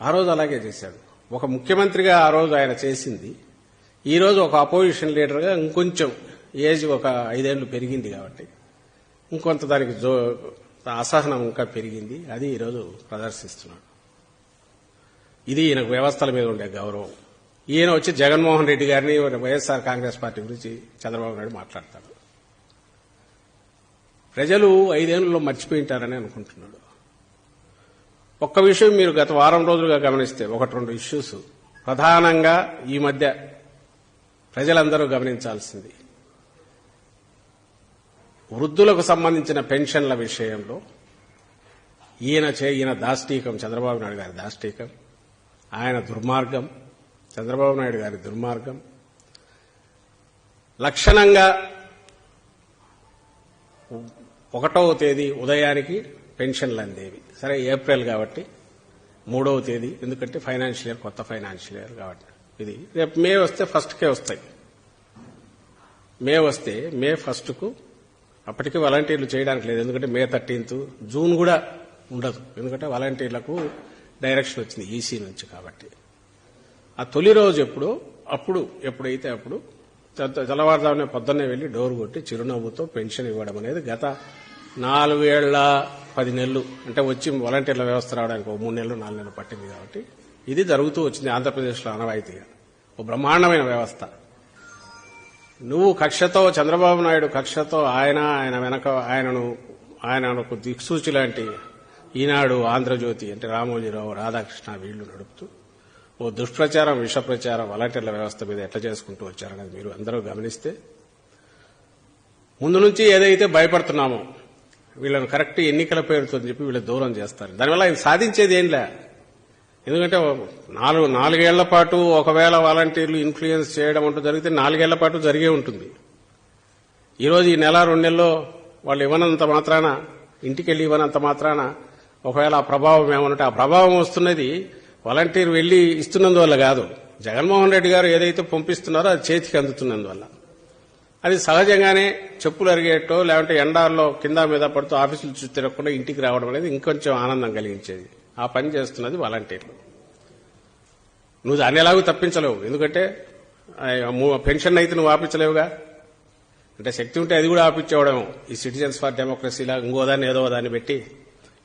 ఆ రోజు అలాగే చేశాడు. ఒక ముఖ్యమంత్రిగా ఆ రోజు ఆయన చేసింది ఈ రోజు ఒక అపోజిషన్ లీడర్గా ఇంకొంచెం ఏజ్ ఒక 5 ఏళ్లు పెరిగింది కాబట్టి ఇంకొంత దానికి అసహనం ఇంకా పెరిగింది. అది ఈరోజు ప్రదర్శిస్తున్నాడు. ఇది ఈయనకు వ్యవస్థల మీద ఉండే గౌరవం. ఈయన వచ్చి జగన్మోహన్ రెడ్డి గారిని వైఎస్ఆర్ కాంగ్రెస్ పార్టీ గురించి చంద్రబాబు నాయుడు మాట్లాడతాడు. ప్రజలు 5 ఏళ్లలో మర్చిపోయింటారని అనుకుంటున్నాడు. ఒక్క విషయం మీరు గత వారం రోజులుగా గమనిస్తే 1-2 ఇష్యూస్ ప్రధానంగా ఈ మధ్య ప్రజలందరూ గమనించాల్సింది. వృద్ధులకు సంబంధించిన పెన్షన్ల విషయంలో ఈయన దాష్టీకం, చంద్రబాబు నాయుడు గారి దాష్టీకం, ఆయన దుర్మార్గం, చంద్రబాబు నాయుడు గారి దుర్మార్గం లక్షణంగా 1వ తేదీ ఉదయానికి పెన్షన్లు అందేవి. సరే ఏప్రిల్ కాబట్టి 3వ తేదీ, ఎందుకంటే ఫైనాన్షియల్ ఇయర్, కొత్త ఫైనాన్షియల్ ఇయర్ కాబట్టి ఇది రేపు మే వస్తే ఫస్ట్కే వస్తాయి. మే వస్తే మే ఫస్ట్కు అప్పటికి వాలంటీర్లు చేయడానికి లేదు, ఎందుకంటే మే 13th, జూన్ కూడా ఉండదు, ఎందుకంటే వాలంటీర్లకు డైరెక్షన్ వచ్చింది ఈసీ నుంచి. కాబట్టి ఆ తొలి రోజు ఎప్పుడైతే అప్పుడు తెల్లవారుజామునే పొద్దున్నే వెళ్లి డోర్ కొట్టి చిరునవ్వుతో పెన్షన్ ఇవ్వడం అనేది గత 4 ఏళ్ల 10 నెలలు, అంటే వచ్చి వాలంటీర్ల వ్యవస్థ రావడానికి 3 నెలలు 4 నెలలు పట్టింది. కాబట్టి ఇది జరుగుతూ వచ్చింది ఆంధ్రప్రదేశ్లో ఆనవాయితీగా. ఓ బ్రహ్మాండమైన వ్యవస్థ. నువ్వు కక్షతో, చంద్రబాబు నాయుడు కక్షతో ఆయన వెనక ఆయనకు దిక్సూచి లాంటి ఈనాడు, ఆంధ్రజ్యోతి అంటే రామోజీరావు, రాధాకృష్ణ వీళ్లు నడుపుతూ ఓ దుష్ప్రచారం, విష ప్రచారం వాలంటీర్ల వ్యవస్థ మీద ఎట్లా చేసుకుంటూ వచ్చారనేది మీరు అందరూ గమనిస్తే, ముందు నుంచి ఏదైతే భయపడుతున్నామో వీళ్ళను కరెక్ట్ ఎన్నికల పేరుతో చెప్పి వీళ్ళు దూరం చేస్తారు. దానివల్ల ఆయన సాధించేది ఏంలే. ఎందుకంటే 4 ఏళ్ల పాటు ఒకవేళ వాలంటీర్లు ఇన్ఫ్లుయెన్స్ చేయడం అంటూ జరిగితే 4 ఏళ్ల పాటు జరిగే ఉంటుంది. ఈరోజు ఈ నెల 2 నెలల్లో వాళ్ళు ఇవ్వనంత మాత్రాన, ఇంటికి వెళ్లి ఇవ్వనంత మాత్రాన ఒకవేళ ఆ ప్రభావం ఏమన్నట్టు, ఆ ప్రభావం వస్తున్నది వాలంటీర్ వెళ్లి ఇస్తున్నందువల్ల కాదు, జగన్మోహన్ రెడ్డి గారు ఏదైతే పంపిస్తున్నారో అది చేతికి అందుతున్నందువల్ల. అది సహజంగానే చెప్పులు అరిగేటో లేకుంటే ఎండాల్లో కింద మీద పడుతూ ఆఫీసులు చూసి తిరగకుండా ఇంటికి రావడం అనేది ఇంకొంచెం ఆనందం కలిగించేది. ఆ పని చేస్తున్నది వాలంటీర్లు. నువ్వు దాన్ని ఎలాగూ తప్పించలేవు, ఎందుకంటే పెన్షన్ అయితే నువ్వు ఆపించలేవుగా. అంటే శక్తి ఉంటే అది కూడా ఆపించేవడము. ఈ సిటిజన్స్ ఫర్ డెమోక్రసీలా ఇంకోదాన్ని ఏదో దాన్ని పెట్టి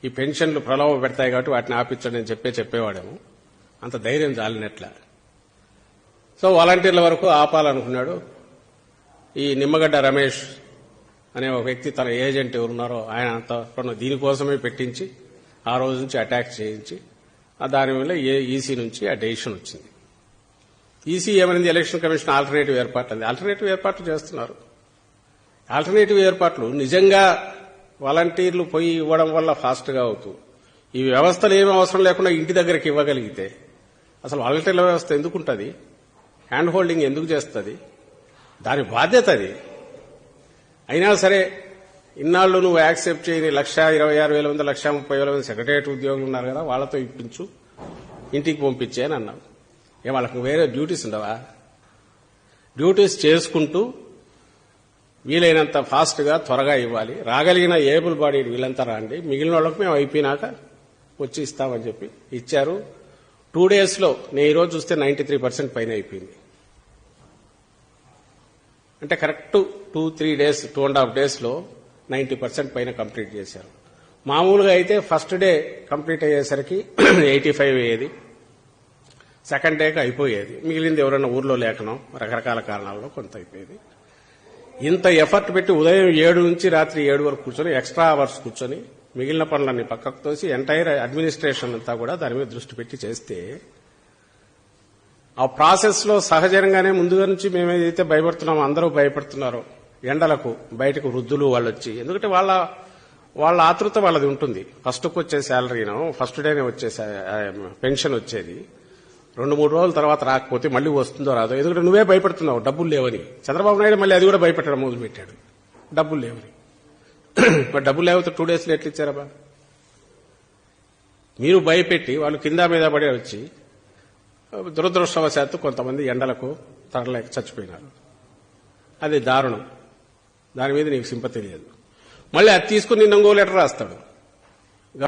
ఈ పెన్షన్లు ప్రలోభ పెడతాయి కాబట్టి వాటిని ఆపించండి అని చెప్పేవాడేమో. అంత ధైర్యం చాలినట్ల. సో వాలంటీర్ల వరకు ఆపాలనుకున్నాడు. ఈ నిమ్మగడ్డ రమేష్ అనే ఒక వ్యక్తి, తన ఏజెంట్ ఎవరున్నారో ఆయన దీనికోసమే పెట్టించి ఆ రోజు నుంచి అటాక్ చేయించి దానివల్ల ఈసీ నుంచి ఆ డెసిషన్ వచ్చింది. ఈసీ ఏమైంది, ఎలక్షన్ కమిషన్ ఆల్టర్నేటివ్ ఏర్పాట్లు అంది. ఆల్టర్నేటివ్ ఏర్పాట్లు చేస్తున్నారు. ఆల్టర్నేటివ్ ఏర్పాట్లు నిజంగా వాలంటీర్లు పోయి ఇవ్వడం వల్ల ఫాస్ట్గా అవుతూ ఈ వ్యవస్థలు ఏమీ అవసరం లేకుండా ఇంటి దగ్గరికి ఇవ్వగలిగితే అసలు వాలంటీర్ల వ్యవస్థ ఎందుకుంటుంది? హ్యాండ్ హోల్డింగ్ ఎందుకు చేస్తుంది? దాని బాధ్యత అది. అయినా సరే ఇన్నాళ్లు నువ్వు యాక్సెప్ట్ చేయని 1,26,000 మంది, 1,30,000 మంది సెక్రటరియట్ ఉద్యోగులు ఉన్నారు కదా, వాళ్లతో ఇప్పించు, ఇంటికి పంపించే అని అన్నావు. వాళ్ళకు వేరే డ్యూటీస్ ఉండవా? డ్యూటీస్ చేసుకుంటూ వీలైనంత ఫాస్ట్ గా త్వరగా ఇవ్వాలి. రాగలిగిన ఏబుల్ బాడీ వీళ్ళంతా రండి, మిగిలిన వాళ్ళకి మేము అయిపోయినాక వచ్చి ఇస్తామని చెప్పి ఇచ్చారు. 2 days లో నేను ఈరోజు చూస్తే 93% పైన అయిపోయింది. అంటే కరెక్ట్ 2-3 days, 2.5 days లో 90% పైన కంప్లీట్ చేశారు. మామూలుగా అయితే ఫస్ట్ డే కంప్లీట్ అయ్యేసరికి 85 అయ్యేది, సెకండ్ డేకి అయిపోయేది, మిగిలింది ఎవరైనా ఊర్లో లేకనో రకరకాల కారణాలలో కొంత అయిపోయేది. ఇంత ఎఫర్ట్ పెట్టి ఉదయం 7 నుంచి రాత్రి 7 వరకు కూర్చొని ఎక్స్ట్రా అవర్స్ కూర్చొని మిగిలిన పనులన్నీ పక్కకు తోసి ఎంటైర్ అడ్మినిస్ట్రేషన్ అంతా కూడా దాని మీద దృష్టి పెట్టి చేస్తే ఆ ప్రాసెస్ లో సహజంగానే ముందుగా నుంచి మేమేదైతే భయపడుతున్నామో అందరూ భయపడుతున్నారో ఎండలకు బయటకు వృద్ధులు వాళ్ళు వచ్చి, ఎందుకంటే వాళ్ళ ఆతృత వాళ్ళది ఉంటుంది. ఫస్ట్కి వచ్చే శాలరీనో ఫస్ట్ డేనే వచ్చే పెన్షన్ వచ్చేది 2-3 రోజుల తర్వాత రాకపోతే మళ్లీ వస్తుందో రాదో, ఎందుకంటే నువ్వే భయపడుతున్నావు డబ్బులు లేవని. చంద్రబాబు నాయుడు మళ్ళీ అది కూడా భయపెట్టడం మొదలుపెట్టాడు, డబ్బులు లేవని. మరి డబ్బులు లేకపోతే 2 days ఎట్లా ఇచ్చారబ్బా? మీరు భయపెట్టి వాళ్ళు కింద మీద పడి వచ్చి దురదృష్టవశాత్తు కొంతమంది ఎండలకు తరలేక చచ్చిపోయినారు. అది దారుణం. దాని మీద నీకు సింపతి లేదు. మళ్ళీ అది తీసుకుని నిన్న ఇంకో లెటర్ రాస్తాడు.